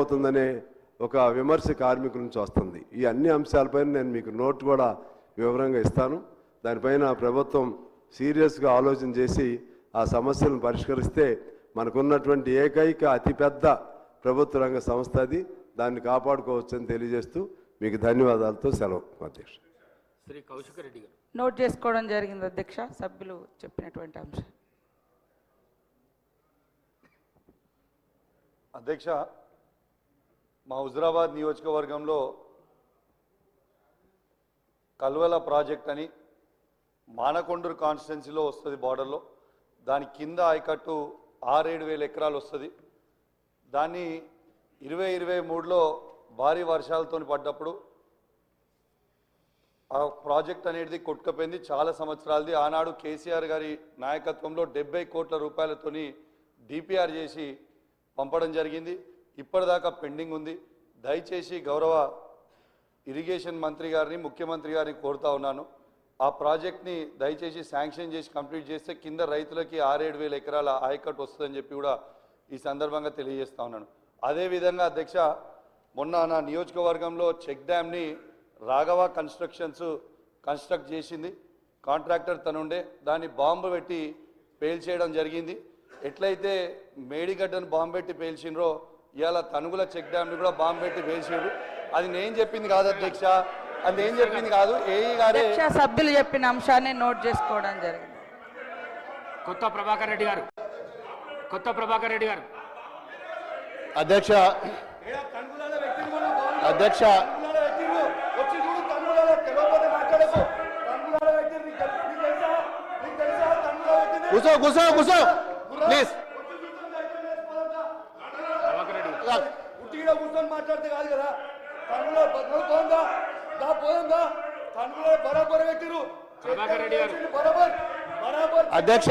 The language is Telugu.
ఏమవుతుందనే ఒక విమర్శ కార్మికుల నుంచి వస్తుంది. ఈ అన్ని అంశాలపైన నేను మీకు నోట్ కూడా వివరంగా ఇస్తాను. దానిపైన ప్రభుత్వం సీరియస్గా ఆలోచన చేసి ఆ సమస్యలను పరిష్కరిస్తే మనకున్నటువంటి ఏకైక అతిపెద్ద ప్రభుత్వ రంగ సంస్థ అది, దాన్ని కాపాడుకోవచ్చని తెలియజేస్తూ మీకు ధన్యవాదాలతో సెలవు. అధ్యక్ష శ్రీ కౌశిక్ రెడ్డి గారు నోట్ చేసుకోవడం జరిగింది అధ్యక్ష, సభ్యులు చెప్పినటువంటి అంశం. అధ్యక్ష, మా హుజురాబాద్ నియోజకవర్గంలో కల్వల ప్రాజెక్ట్ అని మానకొండూరు కాన్స్టిట్యున్సీలో వస్తుంది, బార్డర్లో. దాని కింద ఆయకట్టు 6-7 ఎకరాలు వస్తుంది. దాన్ని 2023లో భారీ వర్షాలతో పడ్డప్పుడు ఆ ప్రాజెక్ట్ అనేది కొట్టుకపోయింది. చాలా సంవత్సరాలది. ఆనాడు కేసీఆర్ గారి నాయకత్వంలో 70 కోట్ల రూపాయలతోని డిపిఆర్ చేసి పంపడం జరిగింది. ఇప్పటిదాకా పెండింగ్ ఉంది. దయచేసి గౌరవ ఇరిగేషన్ మంత్రి గారిని, ముఖ్యమంత్రి గారిని కోరుతా ఉన్నాను, ఆ ప్రాజెక్ట్ని దయచేసి శాంక్షన్ చేసి కంప్లీట్ చేస్తే కింద రైతులకి 6-7 ఎకరాల ఆయకట్టు వస్తుందని చెప్పి కూడా ఈ సందర్భంగా తెలియజేస్తా ఉన్నాను. అదేవిధంగా అధ్యక్ష, మొన్న నా నియోజకవర్గంలో చెక్ డ్యామ్ని రాఘవ కన్స్ట్రక్షన్స్ కన్స్ట్రక్ట్ చేసింది. కాంట్రాక్టర్ తనుండే దాన్ని బాంబు పెట్టి పేల్చేయడం జరిగింది. ఎట్లయితే మేడిగడ్డను బాంబు పెట్టి పేల్చిండ్రో ఇవాళ తనుగుల చెక్ డ్యామ్ని కూడా బాంబు పెట్టి పేల్చారు. అది నేను చెప్పింది కాదు అధ్యక్ష, అది నేను చెప్పింది కాదు, ఏఈ గారే సభ్యులు చెప్పిన అంశాన్ని నోట్ చేసుకోవడం జరిగింది. కొత్త ప్రభాకర్ రెడ్డి గారు అధ్యక్ష కూసో ప్లీజ్. కూర్చొని మాట్లాడితే కాదు కదా. అధ్యక్ష